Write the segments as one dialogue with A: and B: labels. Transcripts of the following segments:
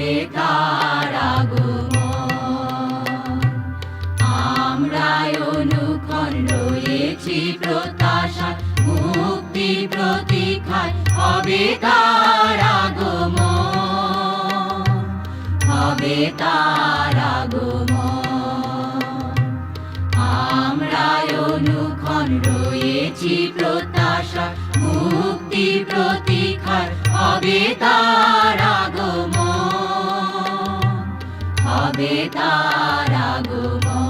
A: হবে তার আগমন। আমরাই অনুক্ষণ রয়েছি প্রত্যাশায়, মুক্তি প্রতীক্ষায় হবে তার আগমন, হবে তার আগমন। আমরাই অনুক্ষণ রয়েছি প্রত্যাশায়, মুক্তি প্রতীক্ষায় হবে তার আগমন, হবে তার আগমন।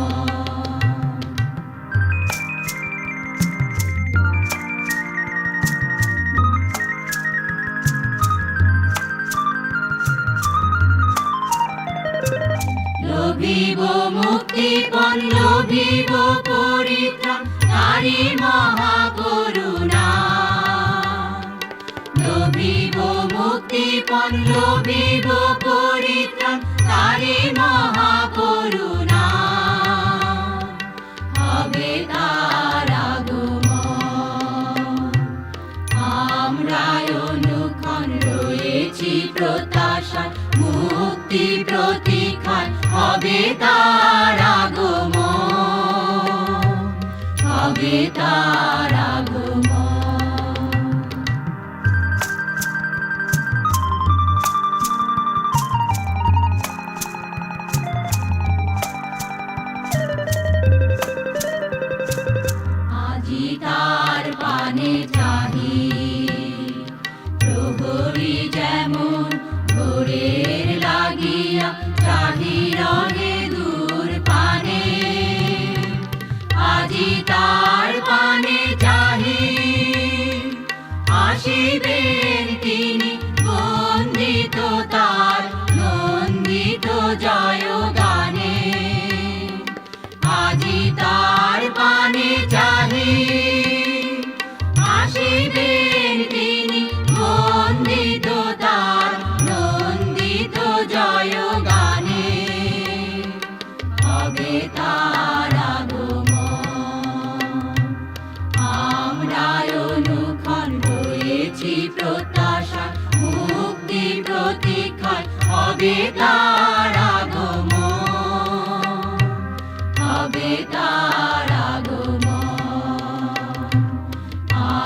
A: লোভিব মুক্তিপণ, লোভিব পরিত্রাণ, তারি মহাকরুণা। লোভিব মুক্তিপণ, লোভিব পরিত্রাণ, তারি মহাকরুণা। হবে তার আগমন। আমরাই অনুক্ষণ রয়েছি প্রত্যাশায়, মুক্তি প্রতীক্ষায় হবে তার আগমন, হবে তার আগমন। আজি তার পানে চাহি, প্রহরী যেমন ভোরের লাগিয়া চাহি রহে দূর পানে। আজি তার পানে চাহি, আসিবেন তিনি বন্দিত তার নন্দিত জয় গানে। আজি তার পানে চাহি, আসিবেন তিনি বন্দিত তার নন্দিত জয় গানে। হবে তার আগমন। আমরাই অনুক্ষণ রয়েছি প্রত্যাশায়, মুক্তি প্রতীক্ষায় হবে তার আগমন, হবে তার আগমন।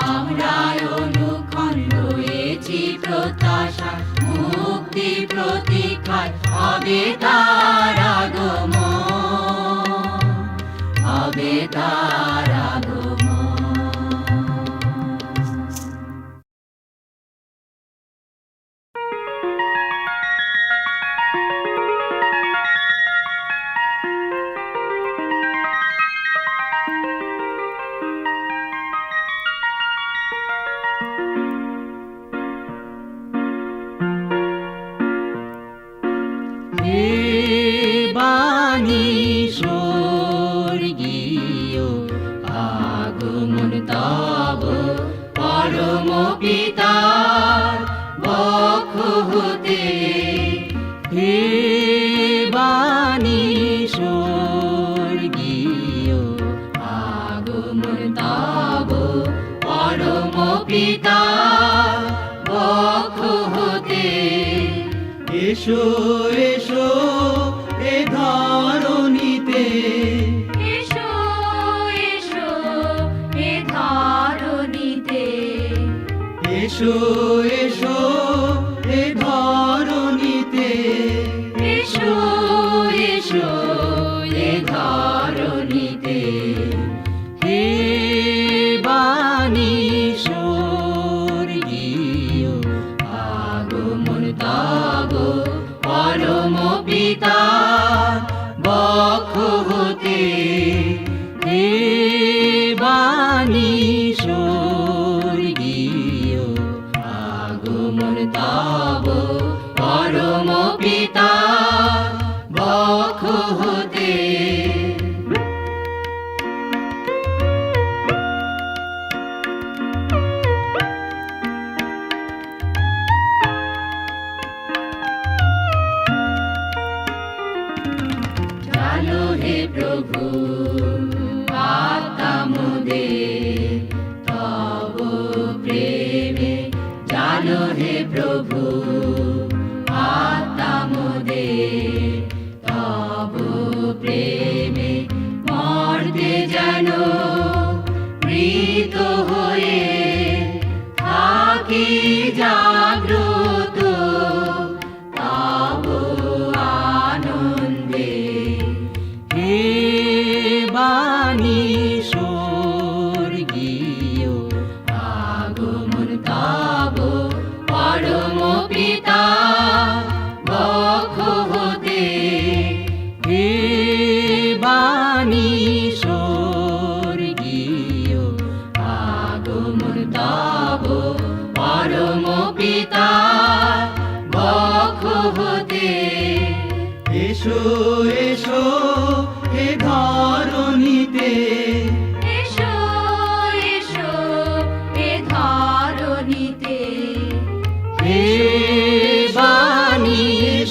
A: আমরাই অনুক্ষণ রয়েছি প্রত্যাশায়, মুক্তি প্রতীক্ষায় হবে তার আগমন, হবে তার আগমন।
B: হে বাণী স্বর্গীয় আগমন তব, পরম পিতার বক্ষ হতে। হে বাণী স্বর্গীয় আগমন তব, পরম পিতার বক্ষ হতে। এসো এসো এ ধরণীতে,
A: এসো এসো এ ধরণীতে।
B: এসো এসো এ ধরণীতে।
A: এসো এসো এ ধরণীতে।
B: হে বাণী স্বর্গীয় আগমন তব, পরম পিতার বক্ষ হতে। হে বাণী স্বর্গীয় আগমন তব, পরম পিতার বক্ষ হতে।
A: জালো হে প্রভু আত্মা মোদের তব প্রেমে, জালো হে প্রভু আত্মা তব প্রেমে মর্তে যেন মৃত হয়ে থাকি জাগ্রত তব আনন্দে।
B: হে বাণী স্বর্গীয়
A: আগমন তব পরম পিতা বক্ষ হতে।
B: হে বাণী স্বর্গীয়
A: আগমন তব পরম পিতা বক্ষ হতে।
B: এসো এসো হে ধরণীতে
A: এসো এসো এ ধরণীতে।
B: হে বাণী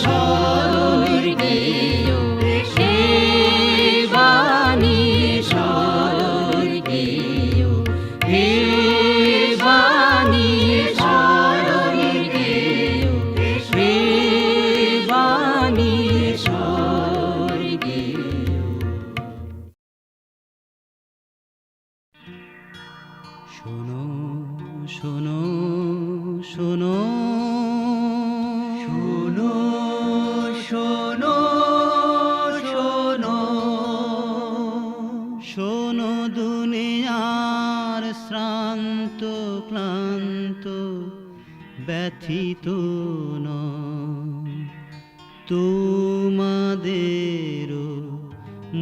B: স্বর্গীয় হে বাণী স্বর্গীয় হে বাণী স্বর্গীয় হে বাণী স্বর্গীয়। শোনো শোনো শোনো শোনো শোনো শোনো শোনো দুনিয়ার শ্রান্ত ক্লান্ত ব্যথিত তোমাদেরও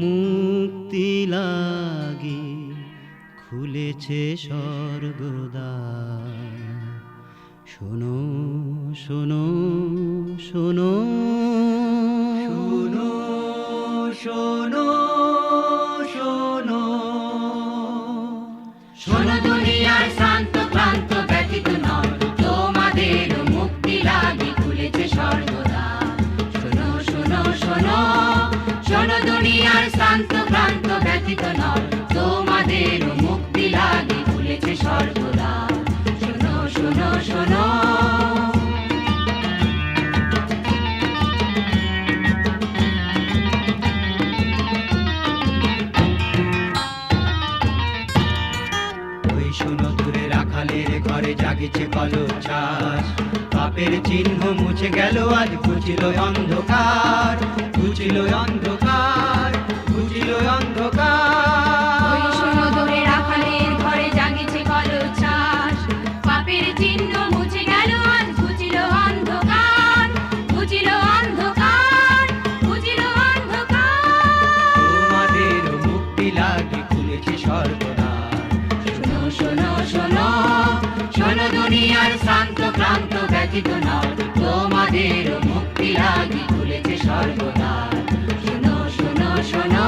B: মুক্তি লাগি খুলেছে স্বর্গদ্বার। শোনো শোনো শোনো শোনো শোনো শোনো
A: শোনো দুনিয়ার শান্ত ক্লান্ত ব্যথিত নয় তোমাদের মুক্তি লাগি খুলেছে স্বর্গদ্বার। শোনো শোনো শোনো শোনো দুনিয়ার শান্ত ক্লান্ত ব্যথিত নয় তোমাদের মুক্তি লাগি খুলেছে স্বর্গদ্বার। শোনো শোনো শোনো
B: ওই শোনো দূরে রাখালের ঘরে জাগিছে কলচ্ছ্বাস। পাপের চিহ্ন মুছে গেল আজ ঘুচিল অন্ধকার ঘুচিল অন্ধকার ঘুচিল অন্ধকার।
A: ওই শোনো দূরে রাখালের ঘরে জাগিছে কলচ্ছ্বাস। পাপের চিহ্ন মুছে গেল আজ ঘুচিল অন্ধকার ঘুচিল অন্ধকার ঘুচিল অন্ধকার।
B: তোমাদের মুক্তি লাগি খুলেছে স্বর্গদ্বার।
A: শোনো শোনো শোনো শোনো দুনিয়ার শান্ত ক্লান্ত ব্যথিত নয় তোমাদের মুক্তি লাগি খুলেছে স্বর্গদ্বার। শোনো শোনো শোনো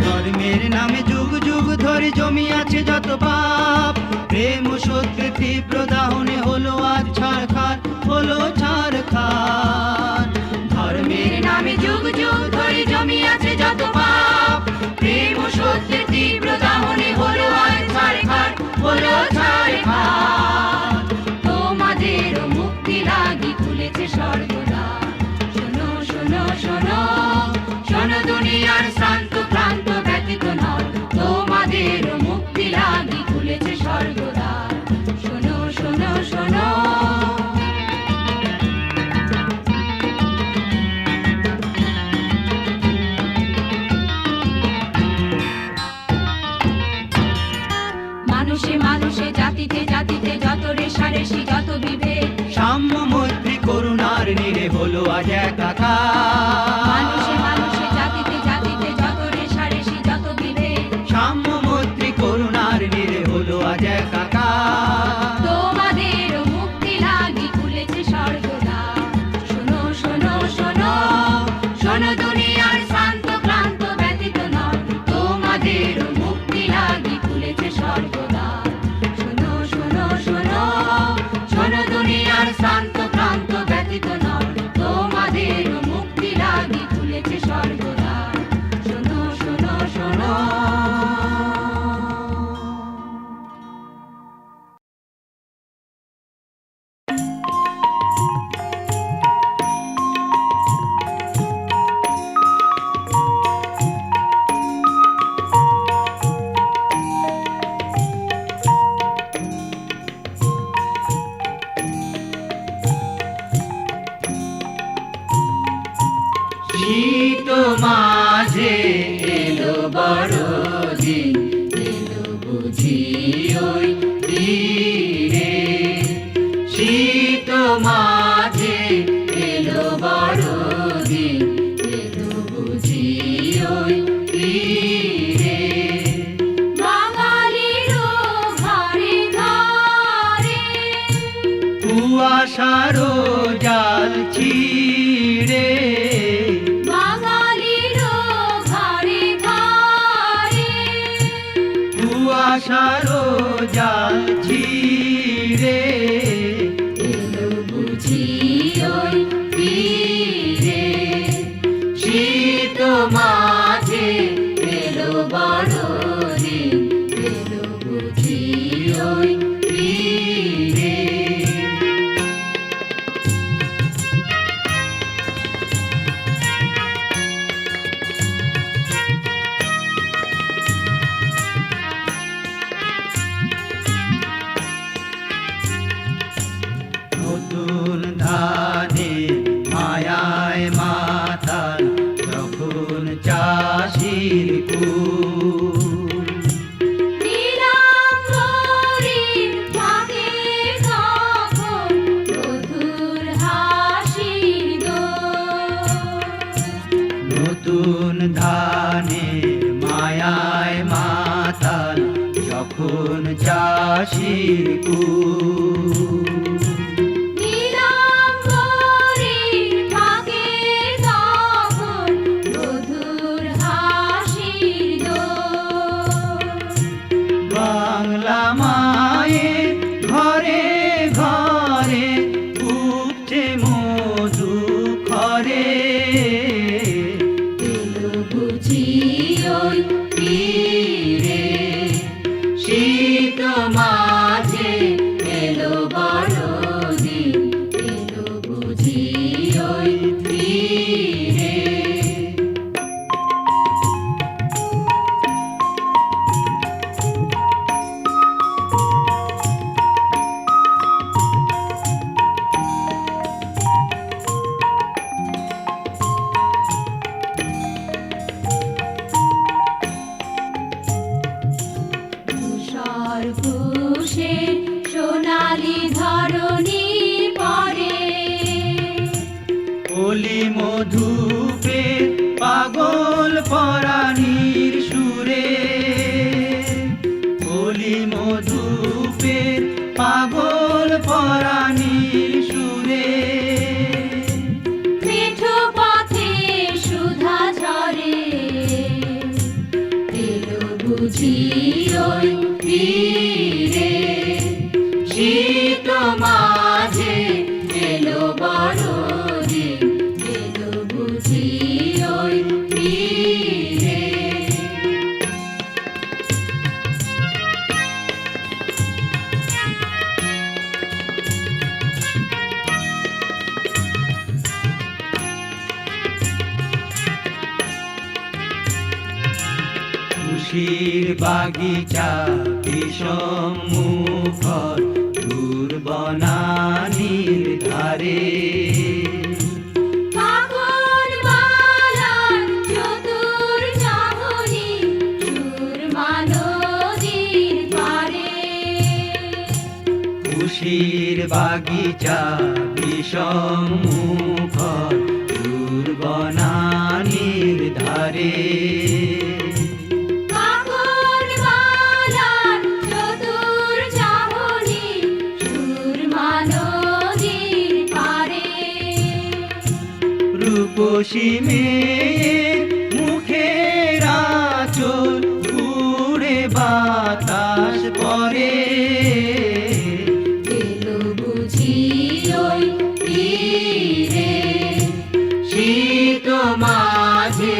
B: ধর্মের নামে যুগ যুগ ধরে জমি আছে যত পাপ। প্রেম ও সত্যের তীব্র দাহনে হলো আজ ছারখার হলো ছারখার।
A: ধর্মের নামে যুগ যুগ ধরে জমি আছে যত পাপ। প্রেম ও সত্যের তীব্র দাহনে হলো আজ ছারখার হলো ছারখার। তোমাদের মুক্তি লাগি খুলেছে স্বর্গদ্বার। শোনো শোনো শোনো শোনো দুনিয়ার শান্ত ক্লান্ত ব্যথিত নয় তোমাদের মুক্তি লাগি খুলেছে স্বর্গদ্বার। শোনো শোনো শোনো মানুষে মানুষে জাতিতে জাতিতে যত রেশারেশি যত বিভেদ।
B: সাম্য মৈত্রী করুণার নীড়ে হলো আজ একাকার।
A: মানুষে মানুষে জাতিতে জাতিতে যত রেশারেশি যত বিভেদ।
B: সাম্য মৈত্রী করুণার নীড়ে হলো আজ একাকার।
A: তোমাদের মুক্তি লাগি খুলেছে স্বর্গদ্বার। শোনো শোনো শোনো শোনো দুনিয়ার শান্ত ক্লান্ত ব্যথিত নয় তোমাদের মুক্তি লাগি খুলেছে স্বর্গদ্বার। শোনো শোনো শোনো শোনো দুনিয়ার শান্ত ক্লান্ত ব্যথিত নয় তোমাদের মুক্তি লাগি শীত মাঝে এলো বড়দিন, এলো বুঝি ওই তীরে। বাঙালিরও ঘরে ঘরে
B: কুয়াশারও জাল ছিঁড়ে,
A: বাঙালিরও ঘরে ঘরে
B: কুয়াশারও জাল ছিঁড়ে,
A: এলো বুঝি ওই তীরে। শীত মাঝে এলো বড়দিন, এলো বুঝি ওই তীরে।
B: নতুন ধানে মায়ায় মাতাল যখন চাষির কুল,
A: নীলাম্বরীর থাকে তখন মধুর হাসির দোল।
B: নতুন ধানে মায়ায় মাতাল যখন চাষির কুল,
A: নীলাম্বরীর থাকে তখন মধুর হাসির দোল।
B: বাংলা মায়ের ঘরে ঘরে উপচে মধু খরে,
A: এলো বুঝি ওই তীরে। শীত মাঝে এলো বড়দিন, এলো বুঝি ওই তীরে। ধূসর কুশের সোনালি ধরণীর পরে,
B: কলি মধুপে পাগল পরাণীর সুরে, কলি মধুপে পাগল পরাণীর সুরে,
A: মেঠো পথে সুধা ঝরে, এলো বুঝি ওই তীরে। শীত মাঝে এলো বড়দিন, এলো বুঝি ওই তীরে।
B: খুশির বাগিচা বিষম মুখর দূর বনানীর ধারে,
A: কাকর বালার চতুর চাহনি সুরমা নদীর পারে।
B: খুশির বাগিচা বিষম মুখর দূর বনানীর ধারে,
A: কাকর বালার চতুর চাহনি সুরমা নদীর পারে।
B: রূপসী মেয়ের মুখের আঁচল উড়ে বাতাস পরে,
A: এলো বুঝি ওই তীরে। শীত মাঝে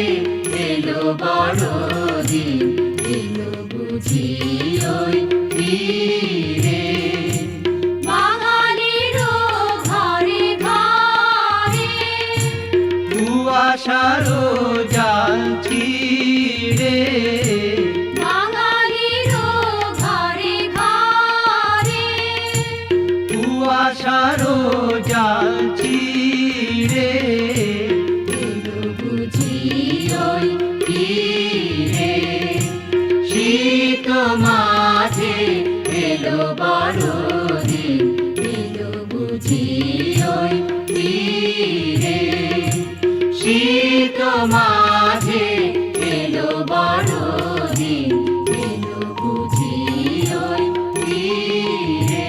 A: এলো বড়দিন, এলো বুঝি ওই তীরে। বাঙালিরও ঘরে ঘরে
B: কুয়াশারও জাল ছিঁড়ে,
A: বাঙালিরও ঘরে ঘরে
B: কুয়াশারও জাল ছিঁড়ে,
A: এলো বুঝি ওই তীরে। শীত মাঝে এলো বড়দিন, এলো মাঝে এলো বড়দিন, এলো বুঝি ওই দিনে।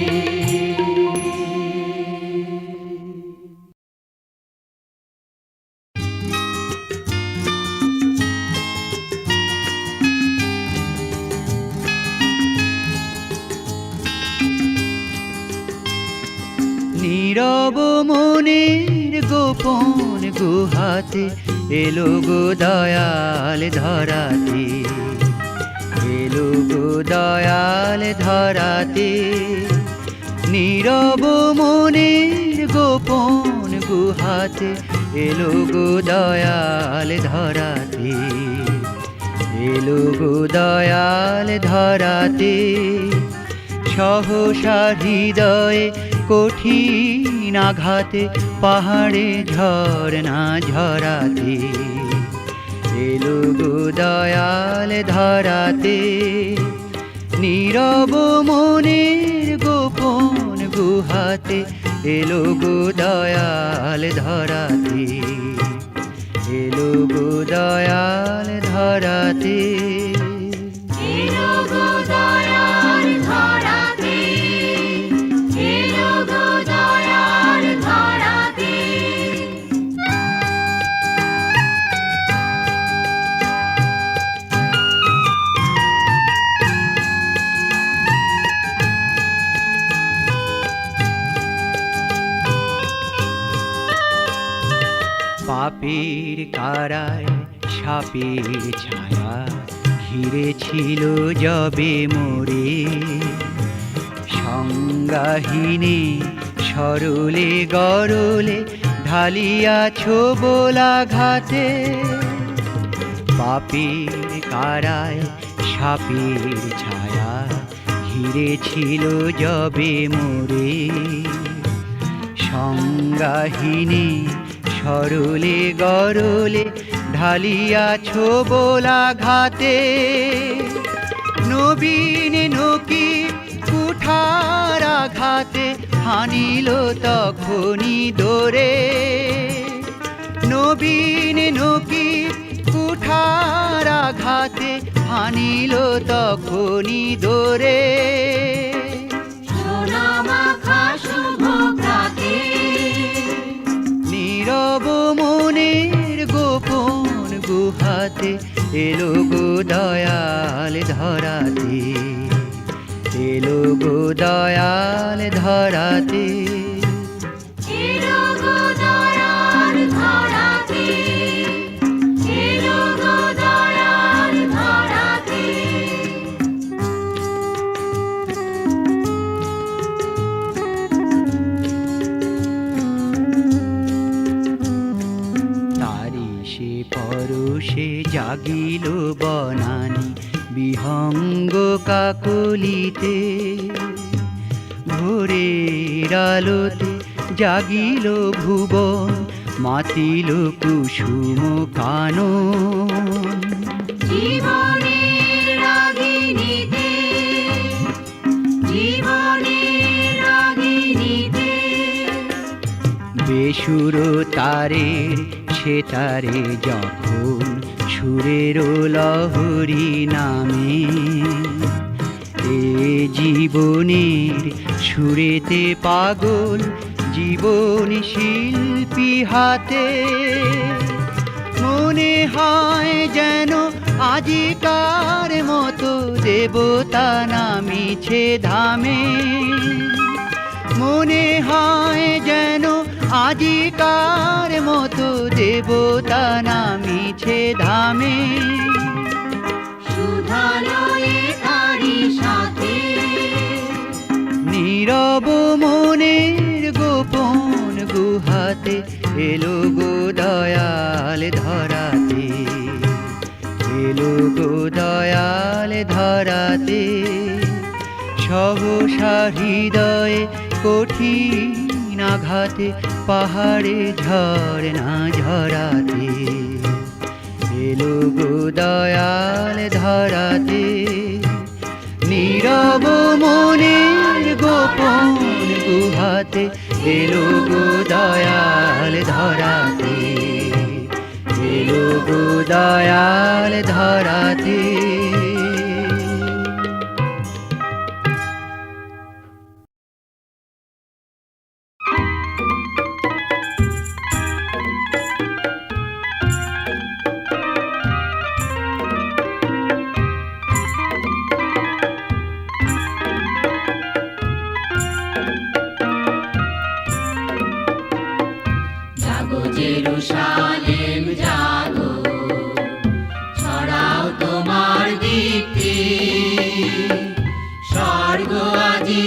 B: নীরব মনের গোপন গুহাতে এলো গো দয়াল ধরাতে, এলো গো দয়াল ধরাতে। নীরব মনের গোপন গুহাতে এলো গো দয়াল ধরাতে, এলো গো দয়াল ধরাতে। সহসা হৃদয়ে কঠিন আঘাতে পাহাড়ে ঝরনা ঝরাতে এলো গো দয়াল ধরাতে। নীরব মনের গোপন গুহাতে এলো গো দয়াল ধরাতে, এলো গো দয়াল ধরাতে।
A: এলো গো দয়াল ধরাতে, এলো গো দয়াল ধরাতে।
B: পাপের কারায় সাপের ছায়া ঘিরে ছিল যবে মোরে। সংজ্ঞাহীনে সরলে গরলে ঢালিয়াছ বোলাঘাতে। পাপের কারায় সাপের ছায়া ঘিরে ছিল যবে মোরে। সংজ্ঞাহীনে সরলে গরলে ঢালিয়াছ বোলাঘাতে। নবীন নকিব কুঠার আঘাতে হানিল তখনই দোরে। নবীন নকিব কুঠার আঘাতে হানিল তখনই দোরে।
A: সোনা মাখা শুভ প্রাতে,
B: নীরব মনের গোপন গুহাতে এলো গো দয়াল ধরাতে, এলো গো দয়াল ধরাতে।
A: এলো গো দয়াল ধরাতে, এলো গো দয়াল ধরাতে।
B: তারি সে পরশে জাগিল বনানী বিহঙ্গ কাকলিতে। ভোরের আলোতে জাগিল ভুবন মাতিল কুসুম কানন।
A: জীবনের রাগিনীতে, জীবনের রাগিনীতে।
B: বেসুর তারের সে তারে যখন সুরের লহরী নামে। এ জীবনের সুরেতে পাগল জীবন শিল্পী হাতে। মনে হয় যেন আজিকার মতো দেবতা নামিছে ধামে। মনে হয় যেন আজিকার মতো দেবতা নামিছে ধামে।
A: সুধালয়ে তারি সাথে,
B: নীরব মনের গোপন গুহাতে এলো গো দয়াল ধরাতে, এলো গো দয়াল ধরাতে। সহসা হৃদয়ে কঠিন আঘাতে পাহাড়ে ঝরনা ঝরাতে এলো গো দয়াল ধরাতে। নীরব মনের গোপন গুহাতে এলো গো দয়াল ধরাতে, এলো প্রভু দয়াল ধরাতে।
A: জাগো জেরুসালেম জাগো, ছড়াও তোমার দীপ্তি, স্বর্গ আজি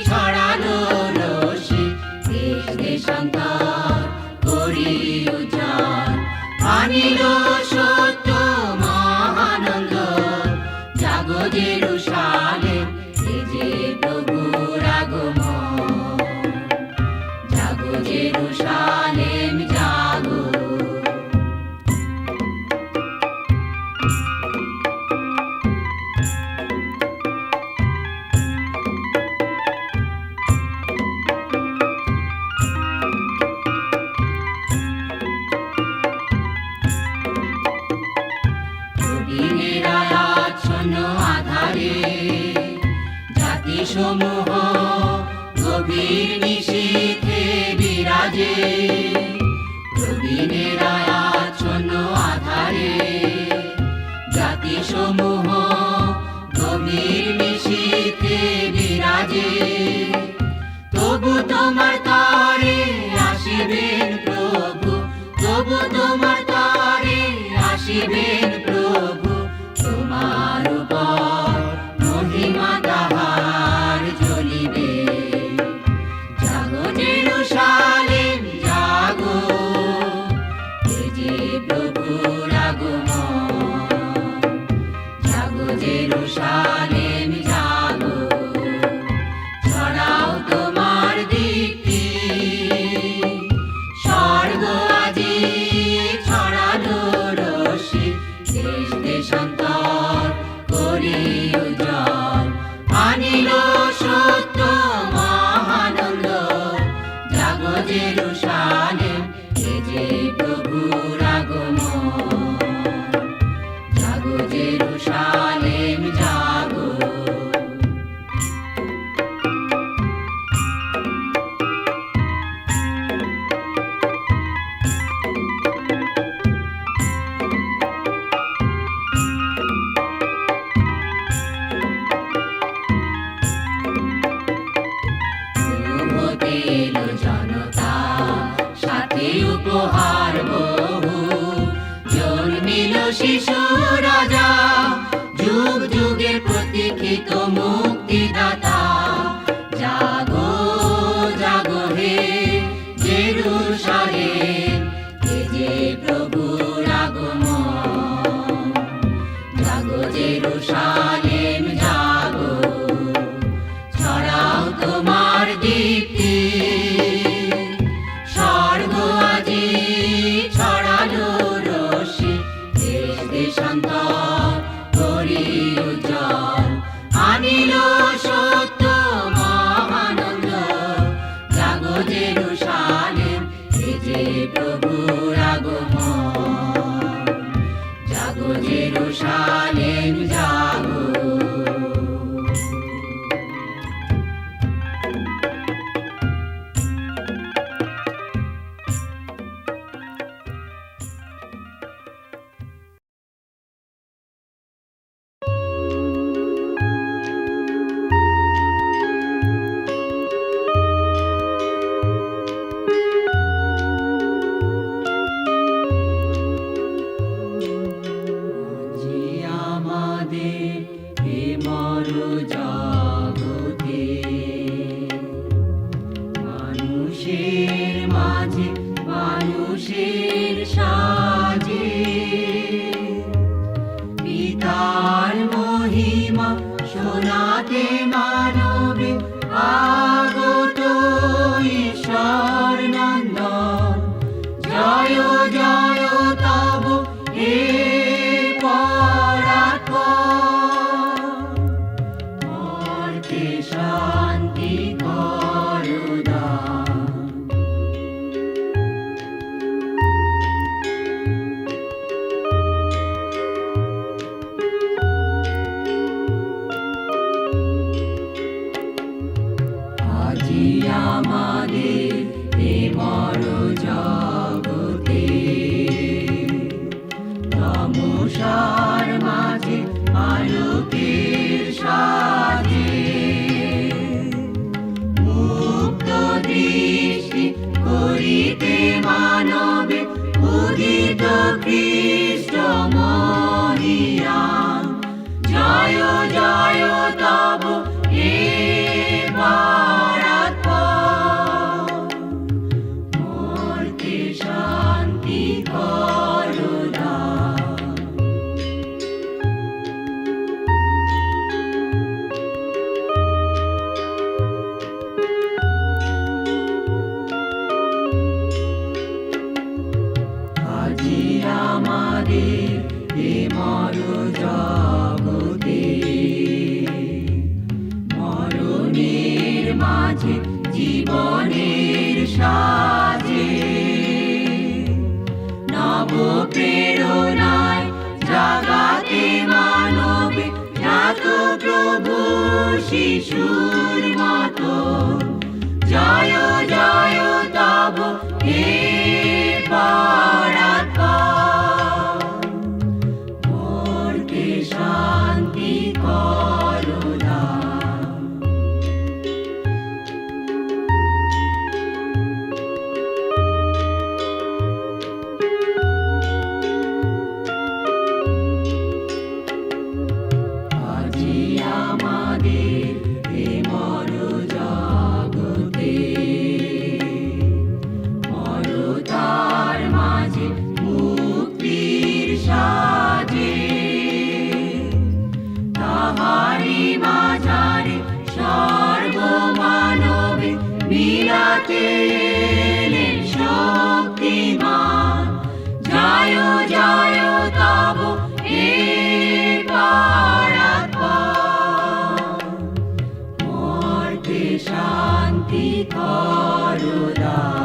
A: ছড়ালো রশ্মি, দেশ দেশান্তর করি উজ্জ্বল, আনিল সত্য মহানন্দ। জাগো জেরুসালেম, এ যে প্রভুর আগমন। জাগো জেরুসালেম জাগো। প্রবীণের আচ্ছন্ন আধারে জাতিসমূহ গভীর নিশীথে বিরাজে। প্রবীণের আচ্ছন্ন আধারে জাতিসমূহ গভীর নিশীথে বিরাজে। তবু তোমার তরে আসিবেন প্রভু, তবু তোমার তরে আসিবেন প্রভু, তোমার উপর মহিমা তাহার জ্বলিবে। জাগো জেরুসালেম জাগো, এ যে প্রভুর আগমন। জাগো জেরুসালেম জাগো, ছড়াও তোমার দীপ্তি, স্বর্গ আজি ছড়ালো রশ্মি, দেশ দেশান্তর করি উজ্জ্বল, আনিল সত্য মহানন্দ। জাগো জেরুসালেম, এ যে প্রভুর আগমন। জাগো জেরুসালেম জাগো। হতে এলো জনতা, সাথে উপহার বহু, জন্মিল শিশু রাজা, যুগ যুগের প্রতীক্ষিত মুক্তিদাতা। জাগো জাগো হে জেরুসালেম, এ যে প্রভুর আগমন। জাগো জেরুসালেম জাগো, ছড়াও তোমার দীপ্তি, স্বর্গ আজি ছড়ালো রশ্মি, দেশ দেশান্তর করি উজ্জ্বল, আনিল সত্য মহানন্দ। জাগো জেরুসালেম, এ যে প্রভুর আগমন। জাগো জেরুসালেম জাগো। শোনাতে মানবে আগত ঈশ্বর নন্দন। জয় জয় তব হে পরাৎপর, শান্তি করো দান। আমাদের এ মর জগতে তমসার মাঝে আলোকের সাজে মুক্ত দৃষ্টি করিতে মানবে উদিত খ্রিস্ট মহিয়ান জয় জয় তব হে পরাৎপর মর্তে শান্তি করো দান। আজি আমাদের এ মর জগতে মরণের মাঝে জীবনের সাজে নব প্রেরণায় জাগাতে মানবে জাত প্রভু শিশুর মতো জয় জয় তব হে পরাৎপর মর্তে শান্তি করো দান। আজি আমাদের এ মর জগতে মরতার মাঝে মুক্তির সাজে তাহারি মাঝারে সর্বমানবে মিলাতে এলেন শক্তিমান জয় জয় তব হে পরাৎপর মর্তে শান্তি করো দান।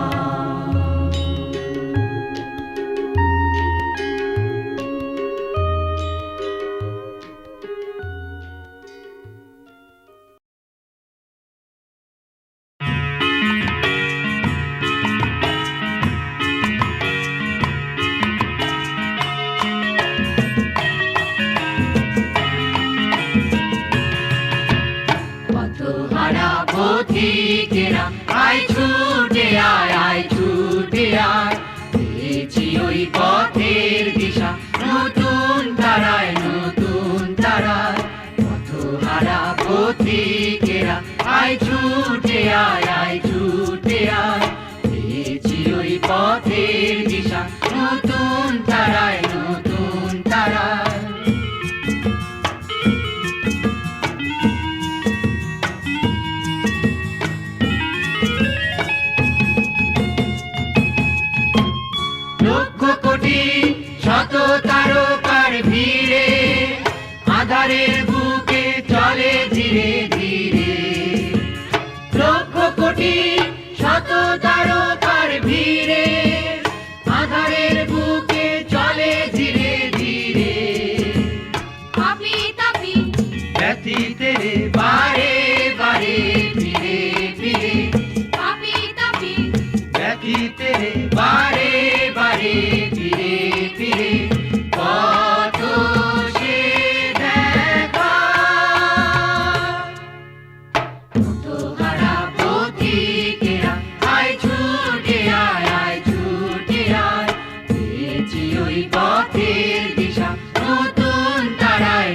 A: পথহারা পথিকেরা আয় ছুটে আয় ছুটে আয় পেয়েছি ওই পথের দিশা নতুন তারায় পথহারা পথিকেরা আয় ছুটে আয় পেয়েছি ওই পথের দিশা নতুন তারায় লক্ষ কোটি শত তারকার ভিড়ে আধারের বুকে চলে ধীরে ধীরে লক্ষ কোটি শত তারকার ভিড়ে আধারের বুকে চলে ধীরে ধীরে পাপি তাপি ব্যথিতে বারে বারে ফিরে ফিরে পাপি তাপি ব্যথিতে বারে বারে ফিরে ফিরে কত সে দেখা পথহারা পথিকেরা আয় ছুটে আয় পেয়েছি ওই পথের দিশা নতুন তারায়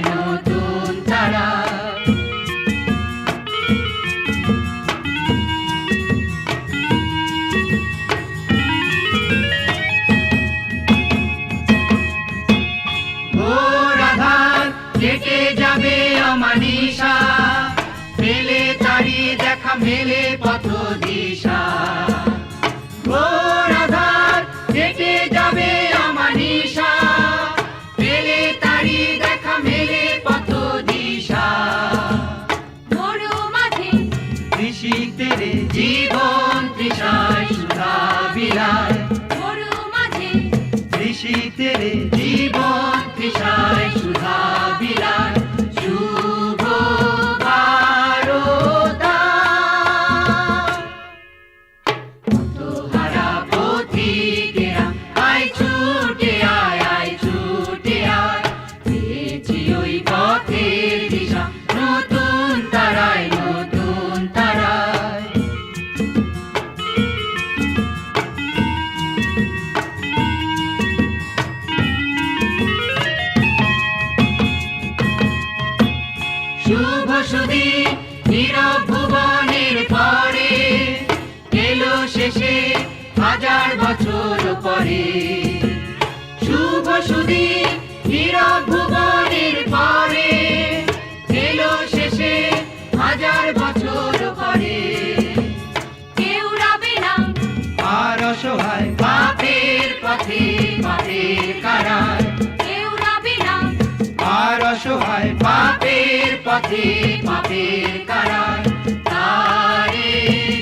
A: কেটে যাবে অমানিসা মেলে তারি দেখা মেলে পথ দিশা ঘোর আধার কেটে যাবে অমানিসা মেলে তারি দেখা মেলে পথ দিশা মরু মাঝে কৃষিতে জীবন তৃষায় সুধা বিলায় মরু মাঝে কৃষিতে জীবন তৃষায় সুধা বিলায় শুভ ভারত শুভ সুদিন নীরব ভুবনের পরে এলো শেষে হাজার বছর পরে। কেউ রবে না
B: আর অসহায়
A: পাপের পথে পাপের কারায়, কেউ রবে না
B: আর অসহায়
A: পাপের পথে পাপের কারায়। তারে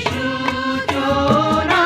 A: সূচনা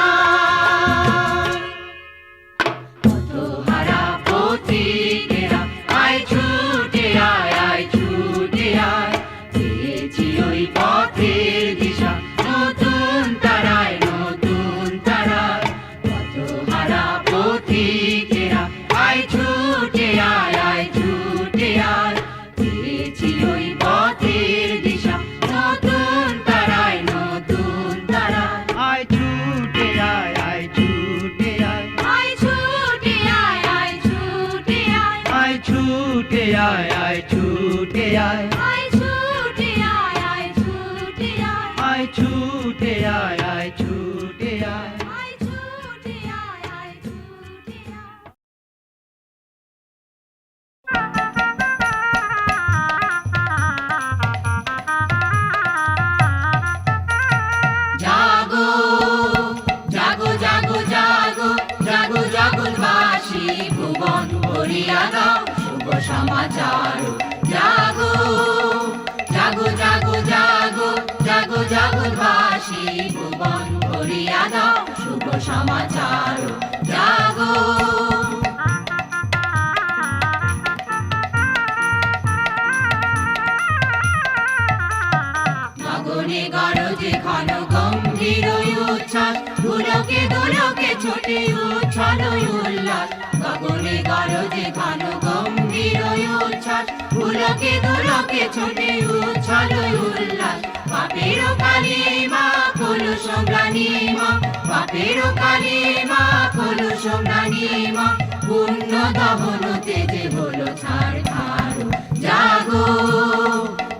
A: কত হারা পথিকেরা আয় ছুটে আয়, আয় ছুটে আয়, পেয়েছি ওই পথের দিশা নতুন তারায়, নতুন তারায়। কত হারা পথিকেরা আয় ছুটে আয়, আয় ছুটে আয়, পেয়েছি ওই পথের দিশা নতুন তারায়, নতুন তারায়।
B: আয় ছুটে আয়, আয় ছুটে আয়,
A: আয় ছুটে আয়, আয় ছুটে আয়,
B: আয় ছুটে আয়, আয় ছুটে আয়,
A: আয় ছুটে আয়, আয় ছুটে আয়,
B: আয় ছুটে আয়, আয় ছুটে আয়।
A: আয় ছুটে আয়, আয় ছুটে আয়। জাগো জাগো জাগো জাগো জাগো জগৎবাসী, ভুবন ভরিয়া দাও শুভ সমাচার। জাগো জাগো জাগো জাগো জাগো জগৎবাসী, ভুবন ভরিয়া দাও শুভ সমাচার। জাগো গগনে গরজে ঘন গম্ভীর উচ্ছ্বাস, দুলকে দুলকে ছোটে উচ্ছল উল্লাস। গগনে গরজে ঘন গম্ভীর উচ্ছ্বাস, দুলকে দুলকে ছোটে উচ্ছল উল্লাস। পাপের কালিমা কলুষ ম্লানিমা, পাপের কালিমা কলুষ ম্লানিমা, পুণ্য দহন তেজে হলো ছারখার। জাগো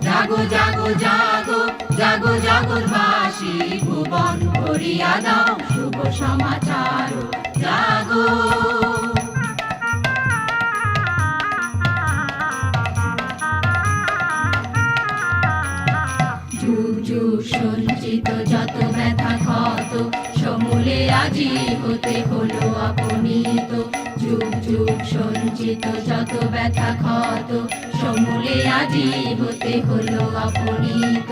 A: জাগো জাগো জাগো জাগো জগৎবাসী, ভুবন ভরিয়া দাও শুভ সমাচার। জাগো যুগ যুগ সঞ্চিত যত ব্যথা ক্ষত, সমূলে আজি হতে হলো আপনিত। যুগ যুগ সঞ্চিত যত ব্যথা ক্ষত, সমূলে আজি হতে হলো আপনিত।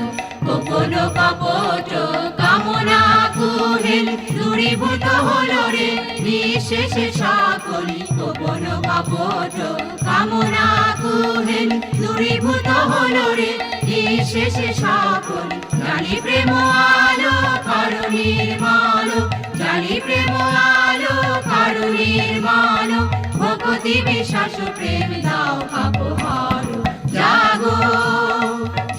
A: গোপন কপট কামনা কুহেল দূরীভূত হলো রে নিঃশেষে সকলি। গোপন কপট কামনা কুহেল দূরীভূত হলো রে নিঃশেষে সকলি। জানি প্রেম আলো কারো নির্মল, জানি প্রেম আলো কারো নির্মল, ভক্তি বিশ্বাস প্রেম দাও কাপহার। জাগো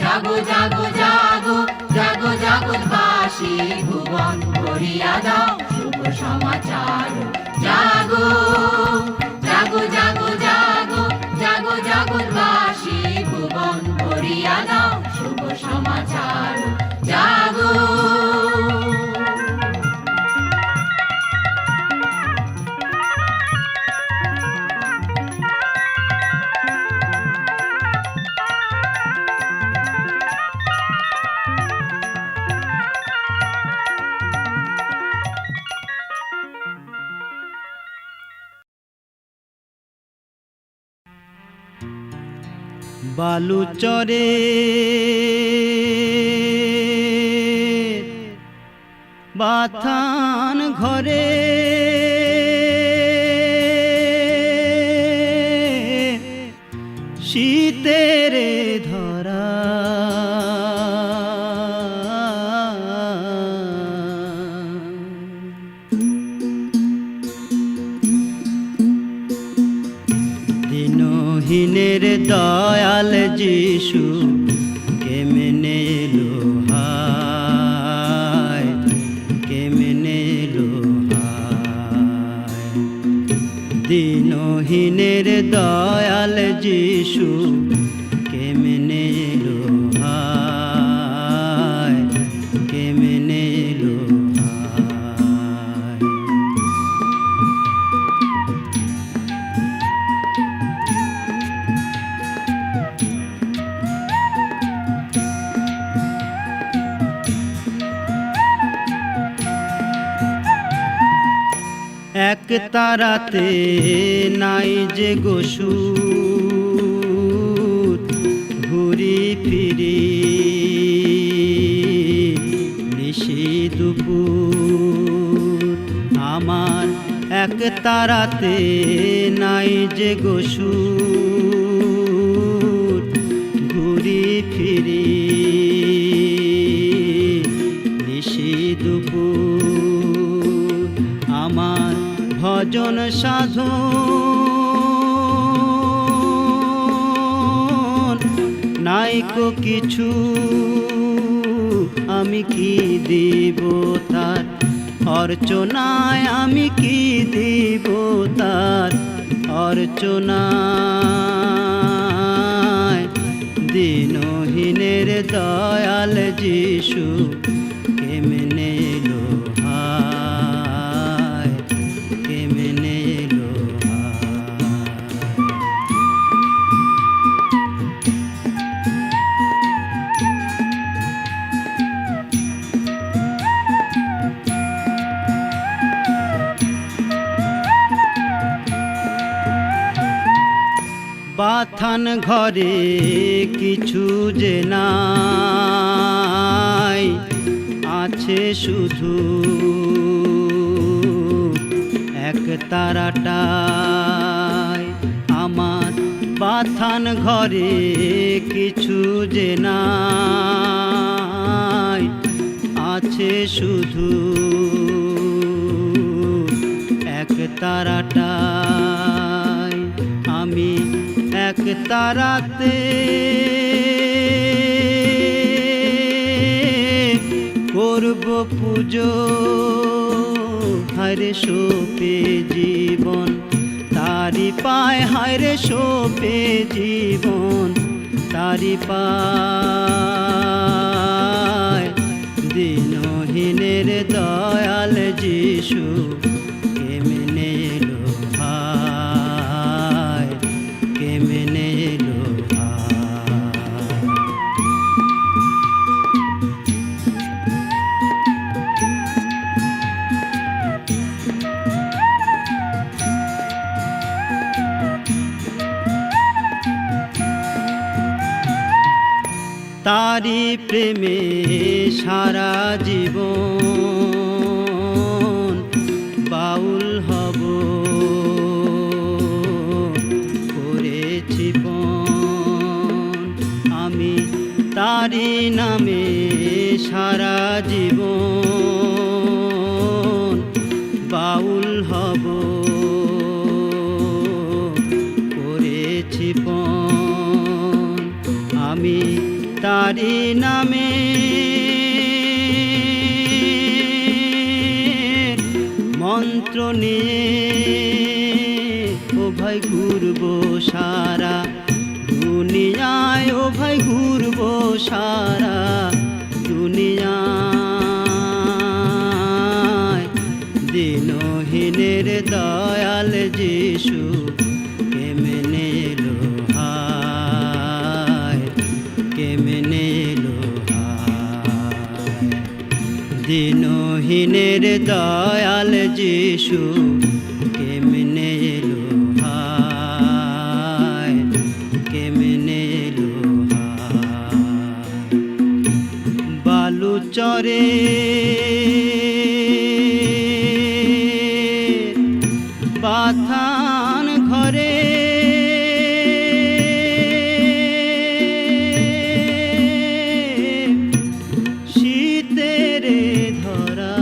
A: জাগো জাগো জাগো জাগো জগৎবাসী, ভুবন ভরিয়া দাও শুভ সমাচার। জাগো জাগো জাগো জাগো জাগো জগৎবাসী, ভুবন ভরিয়া দাও শুভ সমাচার। জাগো
B: বালুচরে বাথান ঘরে শীতের ধরা দিনহীনের দয়াল যিশু কেমনে এলো হায়, কেমনে এলো হায়। দিনহীনের দয়াল যিশু কেমনে এলো হায়, কেমনে এলো হায়। এক তারাতে নাই যে গোসুর ঘুরি ফিরি নিশি দুপুর আমার এক তারাতে নাই যে গোসুর ঘুরি ফিরি নিশি দুপুর আমার ভজন সাধন নাইকো কিছু আমি কি দিব তার অর্চনায় আমি কি দিব তার অর্চনায় দিনহীনের দয়াল যিশু কেমনে এলো হায় কেমনে এলো হায়। বাথান ঘরে কিছু যে নাই আছে শুধু এক তারাটাই আমার বাথান ঘরে কিছু যে নাই আছে শুধু এক তারাটাই আমি এক তারাতে করব পুজো হায়রে সোপে জীবন তারি পায় হায়রে সোপে জীবন তারি পায় দিনহীনের দয়াল যিশু কেমনে এলো হায় কেমনে এলো হায়। তারি প্রেমে সারা জীবন বাউল হব করেছি পণ আমি তারি নামে সারা জীবন বাউল হব করেছি পণ আমি তারি নামে মন্ত্র নিয়ে ও ভাই ঘুরব সারা দুনিয়ায় ও ভাই ঘুরব সারা দুনিয়ায় দিনহীনের দয়াল যিশু কেমনে এলো হায় কেমনে এলো হায় দিনহীনের দয়াল যিশু কেমনে এলো হায় কেমনে এলো হায় বালুচরে বাথান ঘরে শীতের ধরা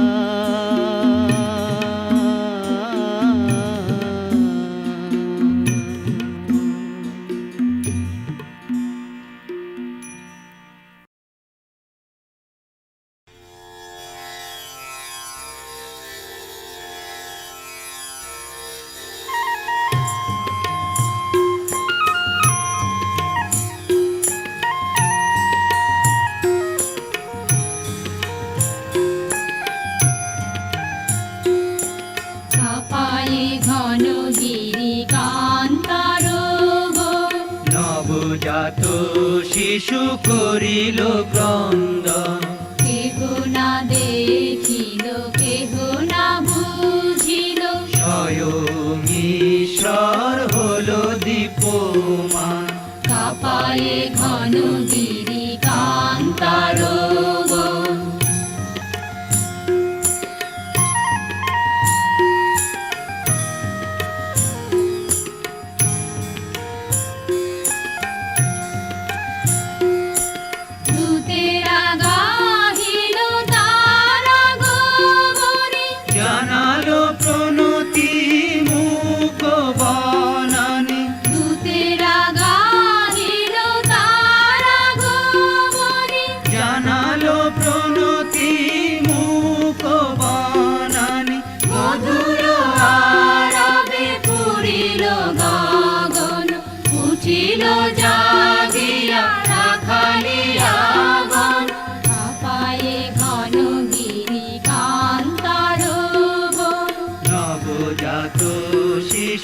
A: কাপায়ে ঘন গিরি কান্তার
B: নবজাত শিশু করিল ক্রন্দন
A: কেহ না দেখিল কেহ না বুঝিল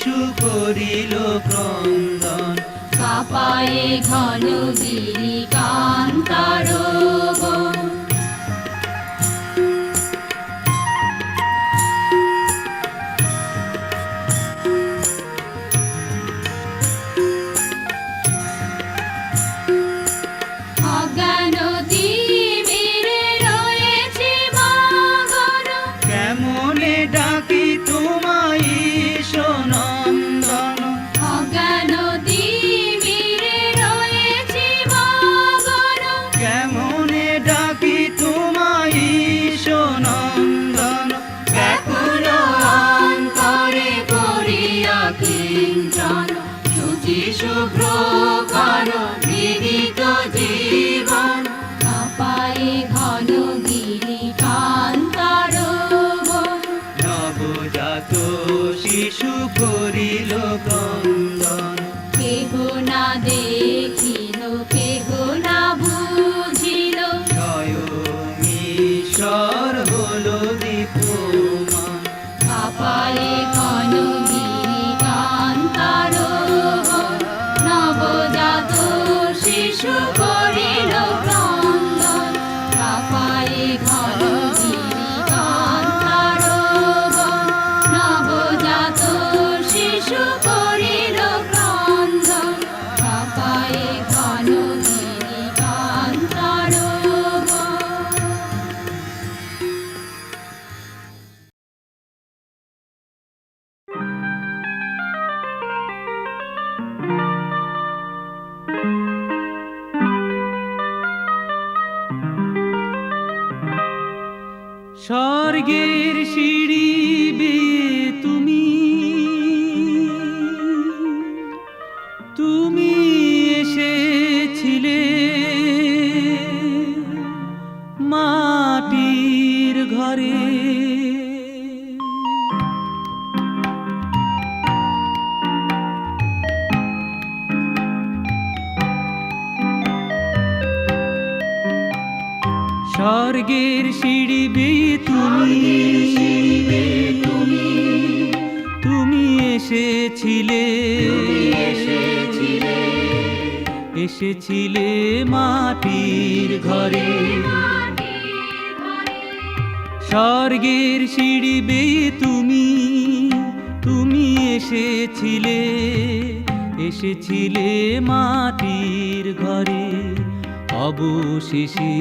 B: শিশু করিল ক্রন্দন।
A: কাপায়ে ঘন গিরি কান্তার বন। অজ্ঞান তিমিরে রয়েছে মগন।
B: কেমনে ডাকি তোমায় ঈশ্বরনন্দন।
A: অজ্ঞান তিমিরে রয়েছে মগন।
B: কেমনে ডাকি তোমায় ঈশ্বরনন্দন।
A: ব্যাকুল অন্তরে করিয়া কিঞ্চন। শুচি শুভ্র কর বিদিত জীবন। কাপায়ে ঘন গিরি কান্তার বন।
B: নবজাত শিশু করিল ক্রন্দন।
A: কেহ না দেখিল কেহ না বুঝিল।
B: স্বয়ং ঈশ্বর হলো দীপ্যমান।
A: কাপায়ে ঘন গিরি কান্তার বন। নবজাত শিশু করিল ক্রন্দন। কাপায়ে ঘন গিরি কান্তার বন। নবজাত শিশু করিল ক্রন্দন। কাপায়ে ঘন গিরি কান্তার বন।
B: স্বর্গের সিঁড়ি বেয়ে তুমি তুমি এসেছিলে মাটির ঘরে। স্বর্গের সিঁড়ি বেয়ে তুমি তুমি এসেছিলে এসেছিলে মাটির ঘরে। স্বর্গের সিঁড়ি বেয়ে তুমি তুমি এসেছিলে এসেছিলে মাটির ঘরে। অবশেষে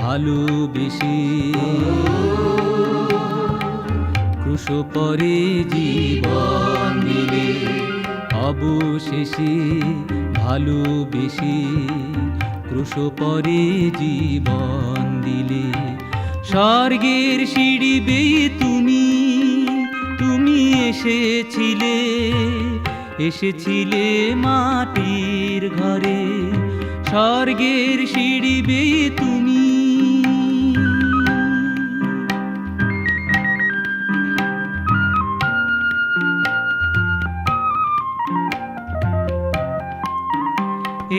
B: ভালোবেসে ক্রুশ পরে জীবন দিলে। অবশেষে ভালোবেসে ক্রুশ পরে জীবন দিলে। স্বর্গের সিঁড়ি বেয়ে তুমি তুমি এসেছিলে এসেছিলে মাটির ঘরে। স্বর্গের সিঁড়ি বেয়ে তুমি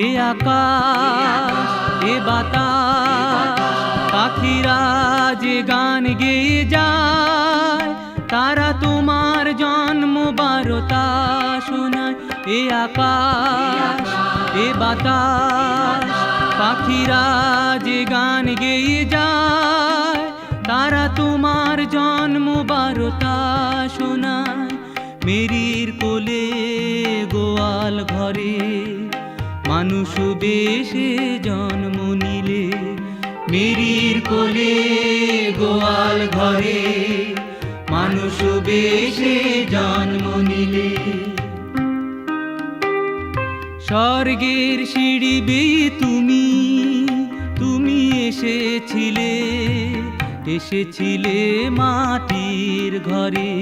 B: এ আকাশ এ বাতাস পাখিরা যে গান গেয়ে যায়। তারা তোমার জন্ম বারতা শোনায়। এ আকাশ এ বাতাস পাখিরা যে গান গেয়ে যায়। তারা তোমার জন্ম বারতা শোনায়। মেরির কোলে গোয়াল ঘরে মানুষ বেশে জন্ম নিলে। মেরির কোলে গোয়াল ঘরে মানুষ বেশে জন্ম নিলে। স্বর্গের সিঁড়ি বেয়ে তুমি তুমি এসেছিলে এসেছিলে মাটির ঘরে।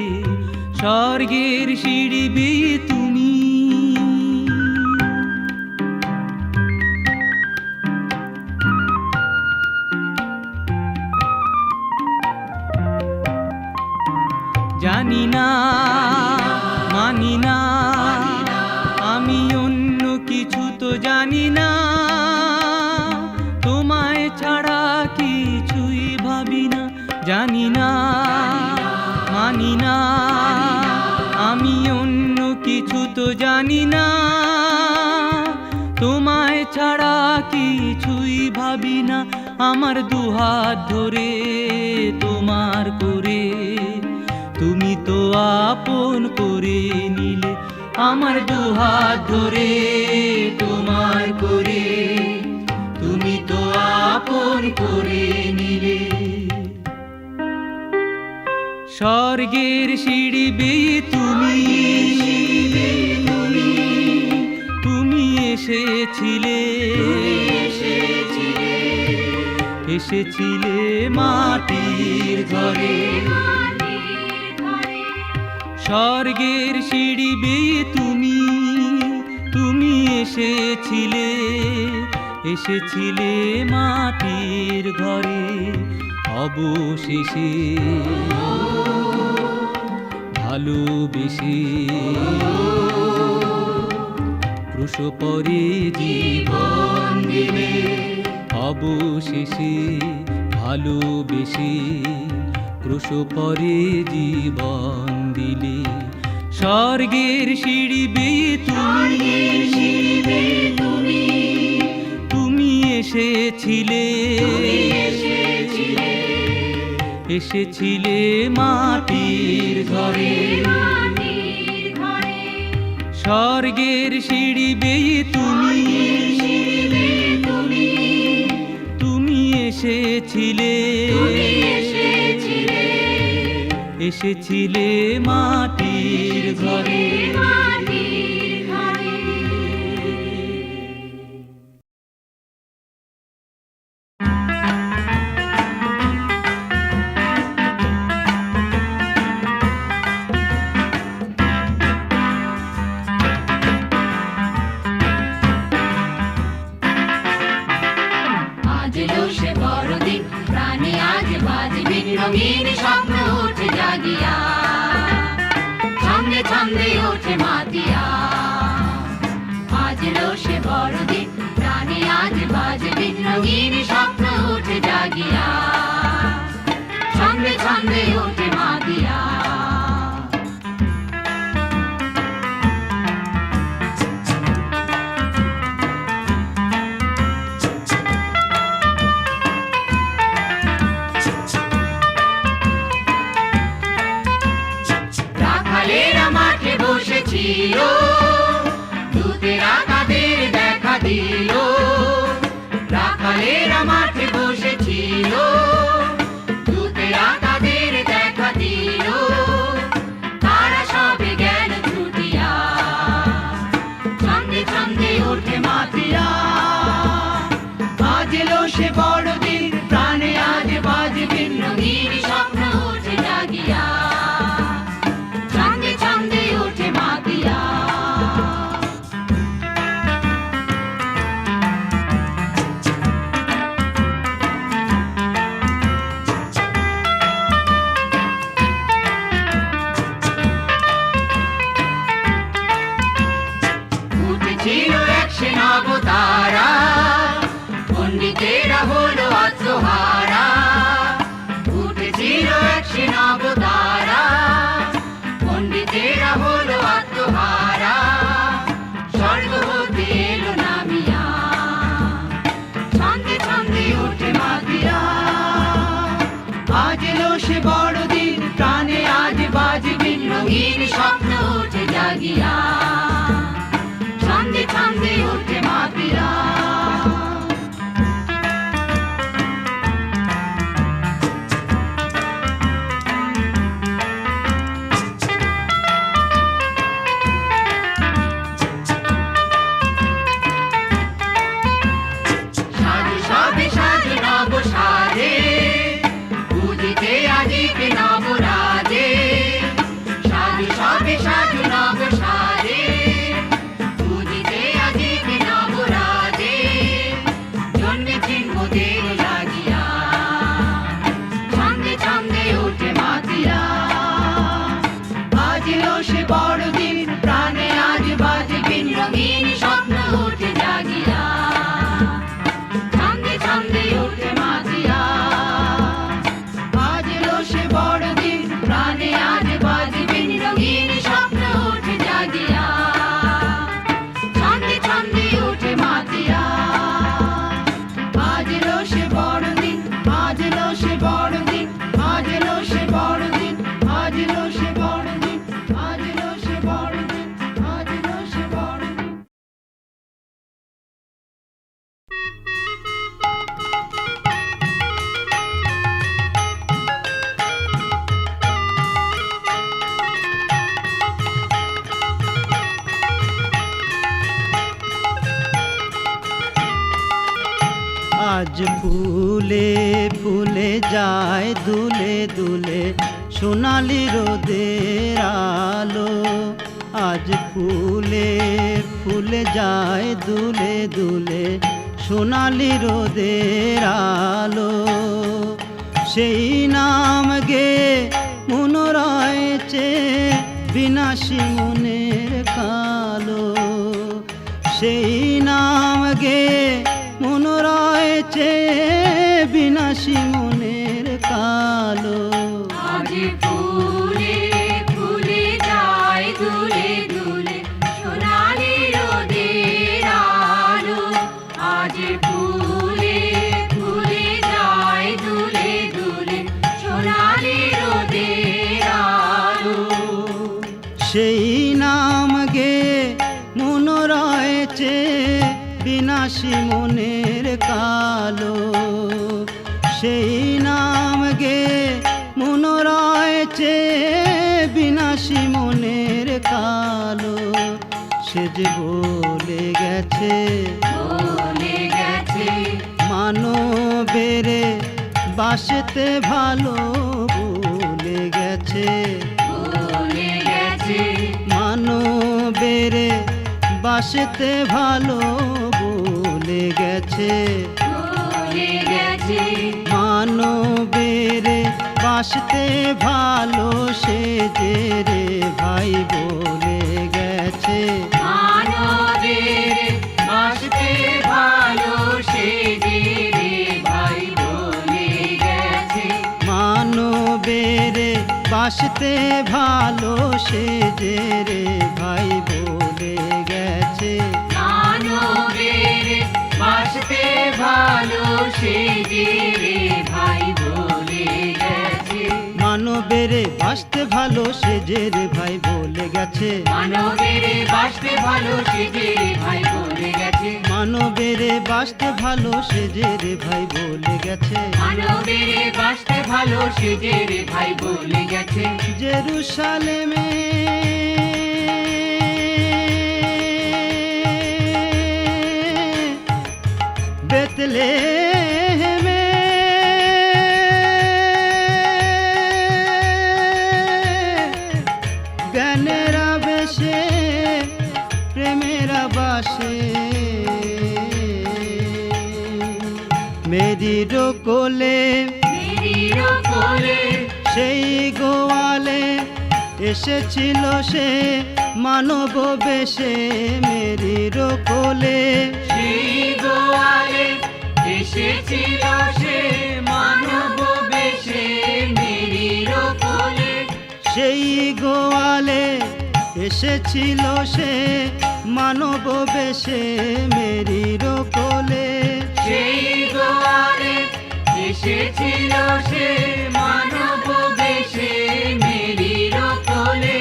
B: স্বর্গের সিঁড়ি বেয়ে তুমি জানি না মানি না আমি অন্য কিছু তো জানি না। তোমায় ছাড়া কিছুই ভাবি না। জানি না মানি না, আমি অন্য কিছু তো জানি না, তোমায় ছাড়া কিছুই ভাবি না। আমার দুহাত ধরে তোমার করে তুমি তো আপন করে নিলে, আমার দুহাত ধরে তোমার করে তুমি তো আপন করে নিলে। স্বর্গের সিঁড়ি বেয়ে তুমি তুমি এসেছিলে, এসেছিলে মাটির ঘরে। স্বর্গের সিঁড়ি বেয়ে তুমি তুমি এসেছিলে, এসেছিলে মাটির ঘরে। অবশেষে ভালোবেসে ক্রুশ পরে জীবন দিলে, অবশেষে ভালোবেসে ক্রুশ পরে জীবন দিলে। স্বর্গের সিঁড়ি বেয়ে তুমি তুমি এসেছিলে, এসেছিলে মাটির ঘরে। স্বর্গের সিঁড়ি বেয়ে তুমি তুমি এসেছিলে, এসেছিলে মাটির ঘরে।
A: রঙিন স্বপ্ন উঠে জাগিয়া, ছন্দে ছন্দে ওঠে মাতিয়া। আজ এলো সে বড়দিন, প্রাণে আজ বাজবে রঙিন স্বপ্ন উঠে জাগিয়া, ছন্দে ছন্দে ওঠে মাতিয়া। বসেছিল দূতেরা তাদের দেখা দিল, রাখালেরা মাঠে বসেছিল দূতেরা তাদের দেখা দিল। তারা সবে গেল ছুটিয়া, ছন্দে ছন্দে ওঠে মাতিয়া। আজ এলো সে বড়দিন, প্রাণে আজ বাজবে রঙিন স্বপ্ন উঠে জাগিয়া, ছন্দে ছন্দে ওঠে মাতিয়া। উঠেছিল একশে নবতারা, পণ্ডিতেরা হলো আত্মহারা। উঠেছিল একশে নবতারা, পণ্ডিতেরা হলো আত্মহারা। স্বর্গ হতে এলো নামিয়া, ছন্দে ছন্দে ওঠে মাতিয়া। আজ এলো সে বড়দিন, প্রাণে আজ বাজবে রঙিন স্বপ্ন উঠে জাগিয়া, ছন্দে ছন্দে ওঠে মাতিয়া। আজিকে নবরাজে, সাজু সবে সাজু নব সাজে, বড়দিন, আজ এলো সে বড়দিন, আজ এলো সে বড়দিন, আজ এলো সে বড়দিন, আজ এলো সে বড়দিন।
B: আজ ফুলে ফুলে যায় দুলে দুলে সোনালি রোদের আলো। আজ ফুলে ফুলে যায় দুলে দুলে সোনালি রোদের আলো। সেই নাম গে মন রয়েছে বিনাশী মনের কালো। সেই নাম গে মন রয়েছে বিনাশী মনের কালো।
A: আজ ফুলে ফুলে যায় দুলে দুলে সোনালি রোদের আলো। আজ ফুলে ফুলে যায় দুলে দুলে সোনালি রোদের আলো।
B: সেই নাম গে মন রয়েছে বিনাশী মনের কালো। সেই নাম গে মন রয়েছে বিনাশী মনের কালো। সে যে বলে গেছে
A: বলে গেছে
B: মানবের বাসতে ভালো বলে গেছে।
A: বলে গেছে
B: মানবের বাসতে ভালো বলে গেছে।
A: বলে গেছে
B: মানবের বাসতে ভালো সে যে রে ভাই বলে গেছে।
A: মানবের বাসতে ভালো সে যে রে ভাই বলে গেছে।
B: মানবের বাসতে ভালো সে যে রে ভাই বলে গেছে।
A: মানবের বাসতে ভালো সে যে রে ভাই বলে গেছে।
B: মানবের বাসতে ভালো সে যে রে ভাই বলে গেছে।
A: মানবের বাসতে ভালো সে যে রে ভাই বলে গেছে।
B: মানবের বাসতে ভালো সে যে রে ভাই বলে গেছে।
A: মানবের বাসতে ভালো সে যে রে ভাই বলে গেছে।
B: জেরুসালেমে বেতলেহেমে জ্ঞানেরা বেশে প্রেমেরা বাসে। মেরির কোলে
A: মেরির কোলে
B: সেই গোয়ালে এসেছিল সে মানব বেশে। মেরির কোলে
A: সেই গোয়ালে এসেছিল সে মানব বেশে। মেরির কোলে
B: সেই গোয়ালে এসেছিল সে মানব বেশে। মেরির কোলে
A: সেই গোয়ালে এসেছিল সে মানব বেশে। মেরির কোলে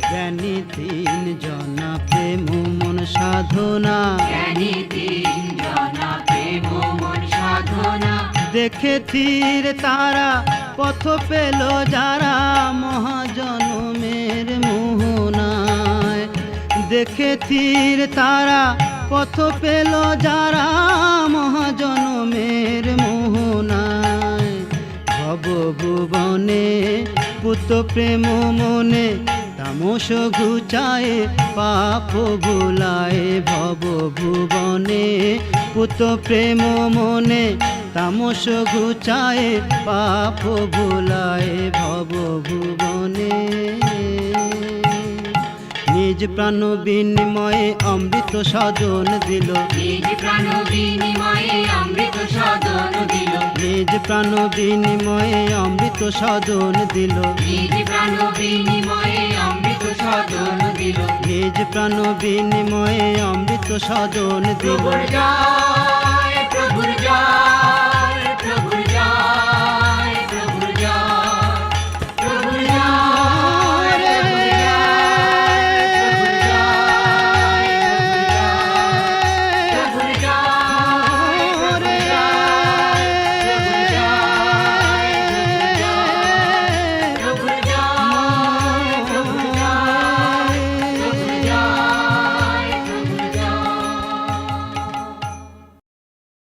B: জ্ঞানী তিন জনা প্রেম মন সাধনা
A: জ্ঞানী তিন জনা প্রেম মন সাধনা।
B: দেখে তীর তারা পথ পেল যারা মহাজনমের মোহনায়। দেখে তীর তারা পথ পেল যারা মহাজনমের মোহনায়। ভব ভুবনে পুত প্রেম মনে তামস ঘুচায় পাপ ভুলায়। ভব ভুবনে পুত প্রেম মনে তামস ঘুচায় পাপ ভুলায়। ভব ভুবনে নিজ প্রাণ বিনিময়ে অমৃত সদন দিল।
A: নিজ প্রাণ বিনিময়ে অমৃত সদন দিল।
B: নিজ প্রাণ বিনিময়ে অমৃত সদন দিল।
A: নিজ প্রাণ বিনিময়ে অমৃত সদন দিল।
B: নিজ প্রাণ বিনিময়ে অমৃত সদন দিল।
A: প্রভুর জয়